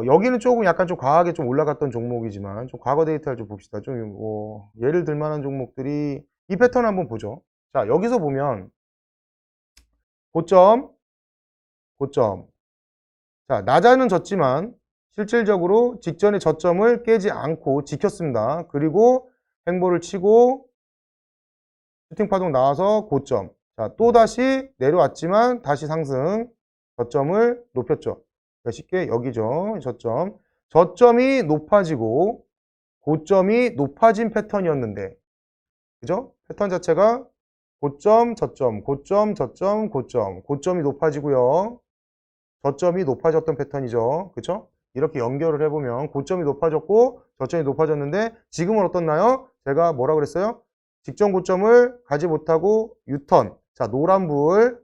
여기는 조금 약간 좀 과하게 좀 올라갔던 종목이지만 좀 과거 데이터를 좀 봅시다. 좀 예를 들 만한 종목들이 이 패턴 한번 보죠. 자, 여기서 보면 고점, 고점. 자, 낮아는 졌지만 실질적으로 직전의 저점을 깨지 않고 지켰습니다. 그리고 횡보를 치고 슈팅 파동 나와서 고점. 자, 또다시 내려왔지만 다시 상승. 저점을 높였죠. 쉽게 여기죠. 저점. 저점이 높아지고 고점이 높아진 패턴이었는데, 그죠? 패턴 자체가 고점, 저점, 고점, 저점, 고점. 고점이 높아지고요. 저점이 높아졌던 패턴이죠. 그죠? 이렇게 연결을 해보면 고점이 높아졌고 저점이 높아졌는데 지금은 어떻나요? 제가 뭐라 그랬어요? 직전 고점을 가지 못하고 유턴. 자, 노란불.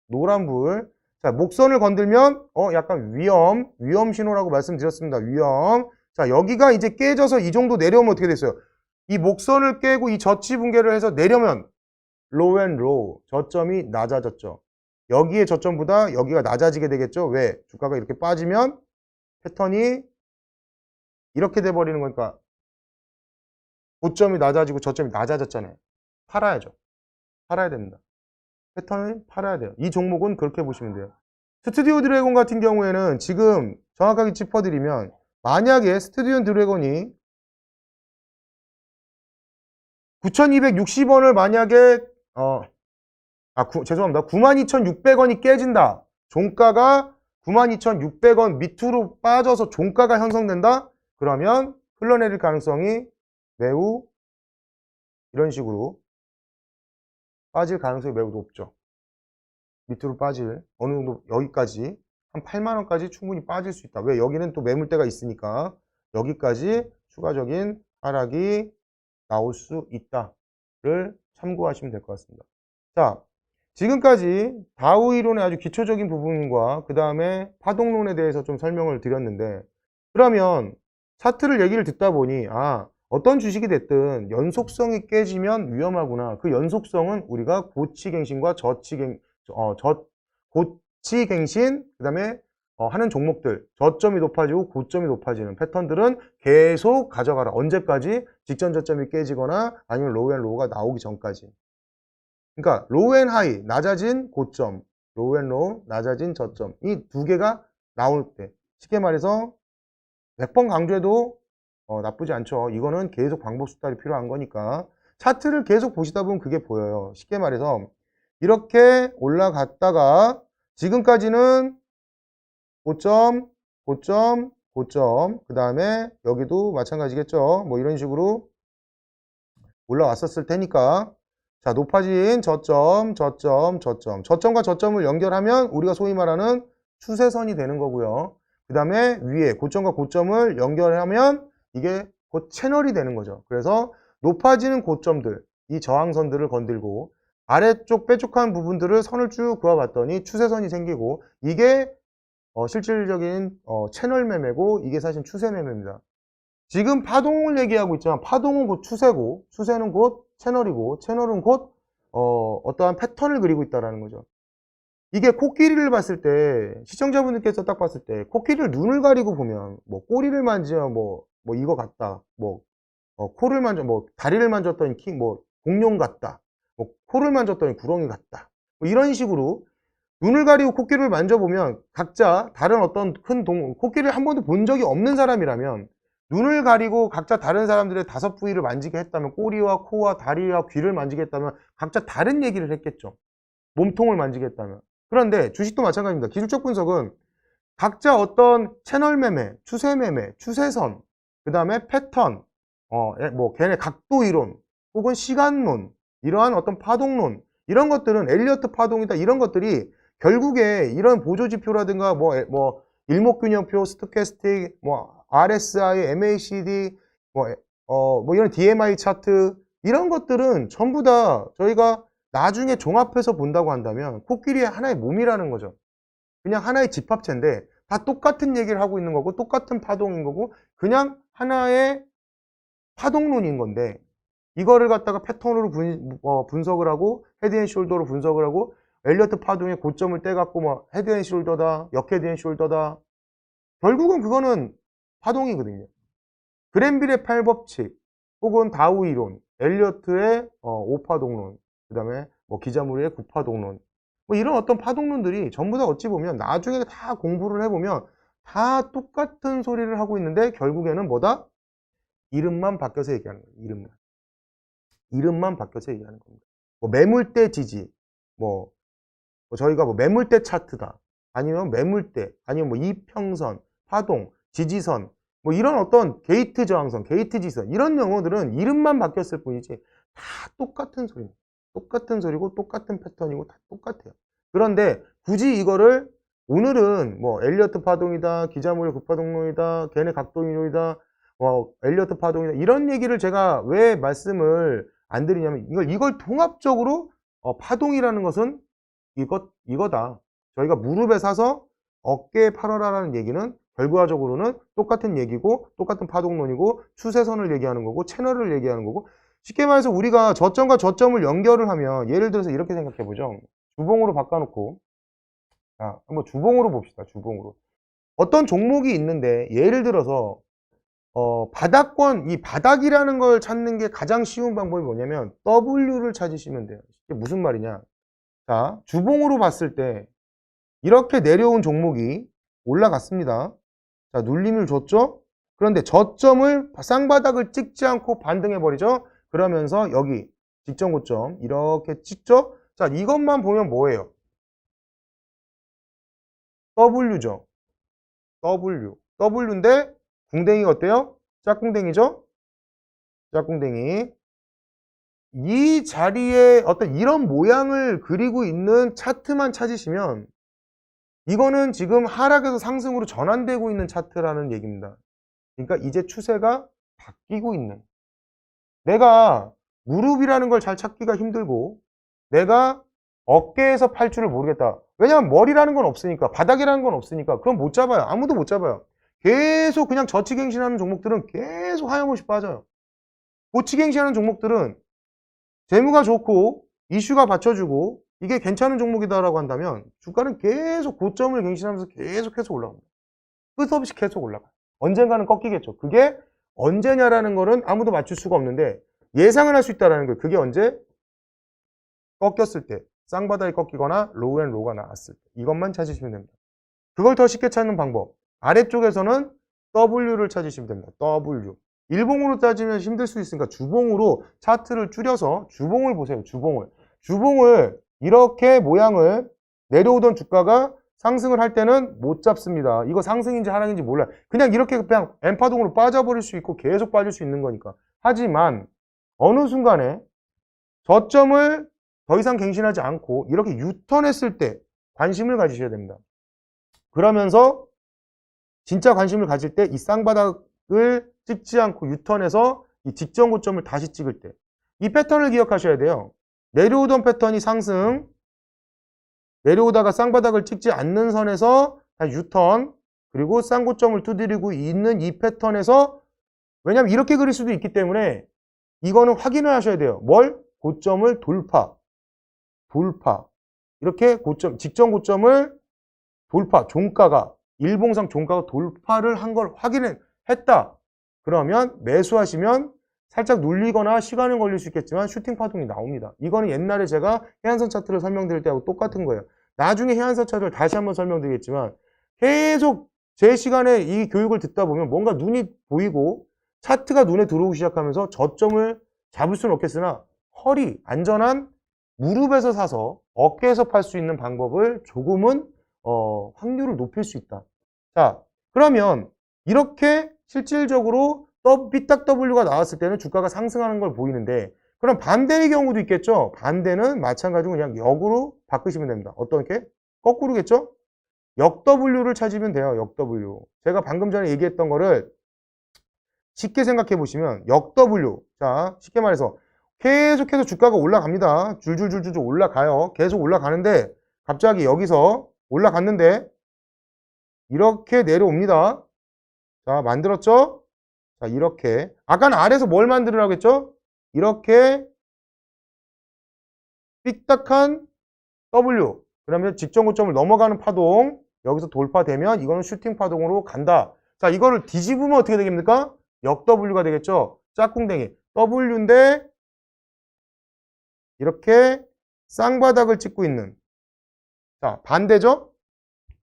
노란불. 자, 목선을 건들면 약간 위험 신호라고 말씀드렸습니다. 위험. 자, 여기가 이제 깨져서 이 정도 내려오면 어떻게 됐어요? 이 목선을 깨고 이 저치 붕괴를 해서 내려면 로앤로우. 저점이 낮아졌죠. 여기에 저점보다 여기가 낮아지게 되겠죠. 왜? 주가가 이렇게 빠지면 패턴이 이렇게 돼버리는 거니까 고점이 낮아지고 저점이 낮아졌잖아요. 팔아야죠. 팔아야 됩니다. 패턴을 팔아야 돼요. 이 종목은 그렇게 보시면 돼요. 스튜디오 드래곤 같은 경우에는 지금 정확하게 짚어드리면 만약에 스튜디오 드래곤이 9,260원을 만약에 죄송합니다. 92,600원이 깨진다. 종가가 92,600원 밑으로 빠져서 종가가 형성된다? 그러면 흘러내릴 가능성이 매우 이런 식으로 빠질 가능성이 매우 높죠. 밑으로 빠질 어느 정도 여기까지 한 8만원까지 충분히 빠질 수 있다. 왜? 여기는 또 매물대가 있으니까 여기까지 추가적인 하락이 나올 수 있다를 참고하시면 될 것 같습니다. 자, 지금까지 다우 이론의 아주 기초적인 부분과 그 다음에 파동론에 대해서 좀 설명을 드렸는데, 그러면 차트를 얘기를 듣다 보니 어떤 주식이 됐든 연속성이 깨지면 위험하구나. 그 연속성은 우리가 고치갱신과 고치갱신 그 다음에 하는 종목들, 저점이 높아지고 고점이 높아지는 패턴들은 계속 가져가라. 언제까지? 직전 저점이 깨지거나 아니면 로우앤로우가 나오기 전까지. 그러니까 로우앤하이, 낮아진 고점, 로우앤로우, 낮아진 저점, 이 두 개가 나올 때, 쉽게 말해서 100번 강조해도 나쁘지 않죠. 이거는 계속 반복 숙달이 필요한 거니까 차트를 계속 보시다 보면 그게 보여요. 쉽게 말해서 이렇게 올라갔다가 지금까지는 고점, 고점, 고점, 그 다음에 여기도 마찬가지겠죠. 뭐 이런 식으로 올라왔었을 테니까. 자, 높아진 저점, 저점, 저점. 저점과 저점을 연결하면 우리가 소위 말하는 추세선이 되는 거고요. 그 다음에 위에 고점과 고점을 연결하면 이게 곧 채널이 되는 거죠. 그래서 높아지는 고점들, 이 저항선들을 건들고 아래쪽 뾰족한 부분들을 선을 쭉 그어봤더니 추세선이 생기고 이게 실질적인 채널 매매고 이게 사실 추세 매매입니다. 지금 파동을 얘기하고 있지만 파동은 곧 추세고 추세는 곧 채널이고 채널은 곧 어떠한 패턴을 그리고 있다는 거죠. 이게 코끼리를 봤을 때 시청자분들께서 딱 봤을 때 코끼리를 눈을 가리고 보면 뭐 꼬리를 만지면 뭐 이거 같다 뭐 코를 만져 뭐 다리를 만졌더니 뭐 공룡 같다 뭐 코를 만졌더니 구렁이 같다 뭐 이런 식으로 눈을 가리고 코끼리를 만져보면 각자 다른 어떤 큰 코끼리를 한 번도 본 적이 없는 사람이라면 눈을 가리고 각자 다른 사람들의 5부위를 만지게 했다면 꼬리와 코와 다리와 귀를 만지게 했다면 각자 다른 얘기를 했겠죠. 몸통을 만지게 했다면. 그런데 주식도 마찬가지입니다. 기술적 분석은 각자 어떤 채널 매매, 추세 매매, 추세선, 그 다음에 패턴, 뭐 걔네 각도 이론, 혹은 시간론, 이러한 어떤 파동론, 이런 것들은 엘리어트 파동이다. 이런 것들이 결국에 이런 보조지표라든가 뭐 일목균형표, 스토캐스틱, 뭐 RSI, MACD, 뭐 이런 DMI 차트 이런 것들은 전부 다 저희가 나중에 종합해서 본다고 한다면 코끼리의 하나의 몸이라는 거죠. 그냥 하나의 집합체인데 다 똑같은 얘기를 하고 있는 거고 똑같은 파동인 거고 그냥 하나의 파동론인 건데 이거를 갖다가 패턴으로 분석을 하고 헤드앤숄더로 분석을 하고 엘리어트 파동의 고점을 떼갖고 뭐 헤드앤숄더다, 역헤드앤숄더다 결국은 그거는 파동이거든요. 그랜빌의 8법칙 혹은 다우 이론, 엘리어트의 5파동론, 그 다음에 뭐 기자무리의 9파동론 뭐 이런 어떤 파동론들이 전부 다 어찌 보면 나중에 다 공부를 해보면 다 똑같은 소리를 하고 있는데 결국에는 뭐다? 이름만 바뀌어서 얘기하는 거예요. 이름만 바뀌어서 얘기하는 겁니다. 뭐 매물대 지지, 뭐 저희가 뭐 매물대 차트다, 아니면 매물대, 아니면 뭐 이평선, 파동, 지지선, 뭐 이런 어떤 게이트 저항선, 게이트 지선 이런 용어들은 이름만 바뀌었을 뿐이지 다 똑같은 소리입니다. 똑같은 소리고 똑같은 패턴이고 다 똑같아요. 그런데 굳이 이거를 오늘은 뭐 엘리어트 파동이다, 기자무리 9파동론이다, 걔네 각도 이론이다, 엘리어트 파동이다 이런 얘기를 제가 왜 말씀을 안 드리냐면 이걸 통합적으로 파동이라는 것은 이거다. 저희가 무릎에 사서 어깨에 팔아라라는 얘기는 결과적으로는 똑같은 얘기고 똑같은 파동론이고 추세선을 얘기하는 거고 채널을 얘기하는 거고 쉽게 말해서 우리가 저점과 저점을 연결을 하면 예를 들어서 이렇게 생각해 보죠. 주봉으로 바꿔놓고 자, 한번 주봉으로 봅시다. 주봉으로 어떤 종목이 있는데 예를 들어서 바닥권, 이 바닥이라는 걸 찾는 게 가장 쉬운 방법이 뭐냐면 W를 찾으시면 돼요. 이게 무슨 말이냐? 자, 주봉으로 봤을 때 이렇게 내려온 종목이 올라갔습니다. 자, 눌림을 줬죠? 그런데 저점을 쌍바닥을 찍지 않고 반등해버리죠? 그러면서 여기 직전 고점 이렇게 찍죠? 자, 이것만 보면 뭐예요? W죠. W. W인데 궁뎅이가 어때요? 짝궁뎅이죠? 짝궁뎅이. 이 자리에 어떤 이런 모양을 그리고 있는 차트만 찾으시면 이거는 지금 하락에서 상승으로 전환되고 있는 차트라는 얘기입니다. 그러니까 이제 추세가 바뀌고 있는. 내가 무릎이라는 걸 잘 찾기가 힘들고 내가 어깨에서 팔 줄을 모르겠다. 왜냐하면 머리라는 건 없으니까 바닥이라는 건 없으니까 그럼 못 잡아요. 아무도 못 잡아요. 계속 그냥 저치갱신하는 종목들은 계속 하염없이 빠져요. 고치갱신하는 종목들은 재무가 좋고 이슈가 받쳐주고 이게 괜찮은 종목이다라고 한다면 주가는 계속 고점을 갱신하면서 계속해서 올라갑니다. 끝없이 계속 올라가요. 언젠가는 꺾이겠죠. 그게 언제냐라는 거는 아무도 맞출 수가 없는데 예상을 할 수 있다는 거예요. 그게 언제? 꺾였을 때, 쌍바닥이 꺾이거나 로우앤로우가 나왔을 때 이것만 찾으시면 됩니다. 그걸 더 쉽게 찾는 방법 아래쪽에서는 W를 찾으시면 됩니다. W. 일봉으로 따지면 힘들 수 있으니까 주봉으로 차트를 줄여서 주봉을 보세요. 주봉을 이렇게 모양을 내려오던 주가가 상승을 할 때는 못 잡습니다. 이거 상승인지 하락인지 몰라요. 그냥 이렇게 그냥 N파동으로 빠져버릴 수 있고 계속 빠질 수 있는 거니까. 하지만 어느 순간에 저점을 더 이상 갱신하지 않고 이렇게 유턴했을 때 관심을 가지셔야 됩니다. 그러면서 진짜 관심을 가질 때 이 쌍바닥을 찍지 않고 유턴해서 이 직전 고점을 다시 찍을 때 이 패턴을 기억하셔야 돼요. 내려오던 패턴이 상승, 내려오다가 쌍바닥을 찍지 않는 선에서 다시 유턴, 그리고 쌍고점을 두드리고 있는 이 패턴에서, 왜냐하면 이렇게 그릴 수도 있기 때문에 이거는 확인을 하셔야 돼요. 뭘? 고점을 돌파. 이렇게 고점, 직전 고점을 돌파, 종가가, 일봉상 종가가 돌파를 한 걸 확인했다. 그러면 매수하시면 살짝 눌리거나 시간은 걸릴 수 있겠지만 슈팅 파동이 나옵니다. 이거는 옛날에 제가 해안선 차트를 설명드릴 때하고 똑같은 거예요. 나중에 해안선 차트를 다시 한번 설명드리겠지만 계속 제 시간에 이 교육을 듣다 보면 뭔가 눈이 보이고 차트가 눈에 들어오기 시작하면서 저점을 잡을 수는 없겠으나 허리, 안전한 무릎에서 사서 어깨에서 팔 수 있는 방법을 조금은 확률을 높일 수 있다. 자, 그러면 이렇게 실질적으로 삐딱 W가 나왔을 때는 주가가 상승하는 걸 보이는데, 그럼 반대의 경우도 있겠죠. 반대는 마찬가지로 그냥 역으로 바꾸시면 됩니다. 어떻게? 거꾸로겠죠? 역 W를 찾으면 돼요. 역 W. 제가 방금 전에 얘기했던 거를 쉽게 생각해 보시면 역 W. 자, 쉽게 말해서 계속해서 주가가 올라갑니다. 줄줄줄줄 올라가요. 계속 올라가는데 갑자기 여기서 올라갔는데 이렇게 내려옵니다. 자, 만들었죠? 자, 이렇게. 아까는 아래에서 뭘 만들으라고 했죠? 이렇게 삐딱한 W. 그러면 직전 고점을 넘어가는 파동. 여기서 돌파되면 이거는 슈팅 파동으로 간다. 자, 이거를 뒤집으면 어떻게 되겠습니까? 역 W가 되겠죠? 짝꿍댕이. W인데 이렇게 쌍바닥을 찍고 있는. 자, 반대죠?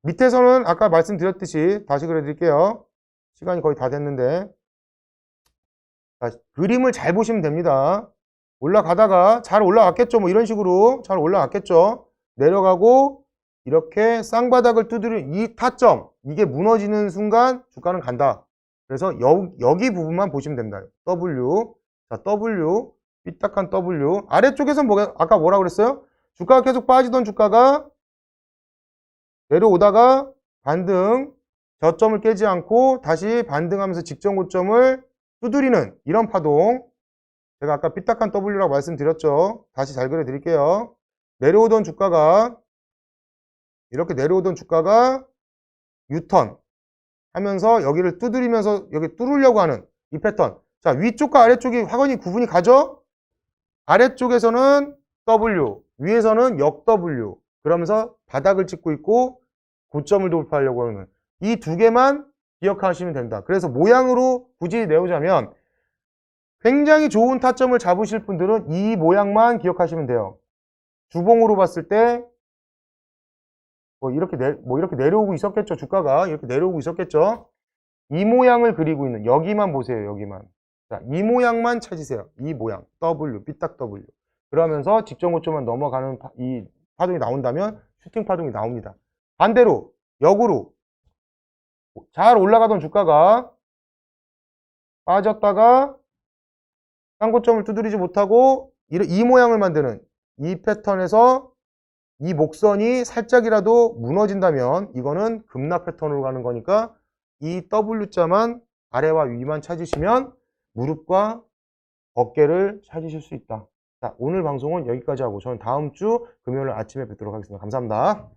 밑에서는 아까 말씀드렸듯이 다시 그려드릴게요. 시간이 거의 다 됐는데. 자, 그림을 잘 보시면 됩니다. 올라가다가 잘 올라왔겠죠. 뭐 이런 식으로 잘 올라왔겠죠. 내려가고 이렇게 쌍바닥을 두드리는 이 타점, 이게 무너지는 순간 주가는 간다. 그래서 여기 부분만 보시면 됩니다. W. 자, W. 삐딱한 W. 아래쪽에서는 아까 뭐라고 그랬어요? 주가가 계속 빠지던 주가가 내려오다가 반등, 저점을 깨지 않고 다시 반등하면서 직전 고점을 두드리는 이런 파동. 제가 아까 삐딱한 W라고 말씀드렸죠. 다시 잘 그려드릴게요. 내려오던 주가가 이렇게 내려오던 주가가 유턴 하면서 여기를 두드리면서 여기 뚫으려고 하는 이 패턴. 자, 위쪽과 아래쪽이 확연히 구분이 가죠? 아래쪽에서는 W, 위에서는 역 W. 그러면서 바닥을 찍고 있고 고점을 돌파하려고 하는 이 두 개만 기억하시면 된다. 그래서 모양으로 굳이 내오자면 굉장히 좋은 타점을 잡으실 분들은 이 모양만 기억하시면 돼요. 주봉으로 봤을 때 뭐 이렇게 내려오고 있었겠죠. 주가가 이렇게 내려오고 있었겠죠. 이 모양을 그리고 있는, 여기만 보세요. 여기만. 자, 이 모양만 찾으세요. 이 모양. W, 삐딱 W. 그러면서 직전 고점만 넘어가는 이 파동이 나온다면 슈팅 파동이 나옵니다. 반대로 역으로 잘 올라가던 주가가 빠졌다가 쌍고점을 두드리지 못하고 이 모양을 만드는 이 패턴에서 이 목선이 살짝이라도 무너진다면 이거는 급락 패턴으로 가는 거니까 이 W자만 아래와 위만 찾으시면 무릎과 어깨를 찾으실 수 있다. 자, 오늘 방송은 여기까지 하고 저는 다음 주 금요일 아침에 뵙도록 하겠습니다. 감사합니다.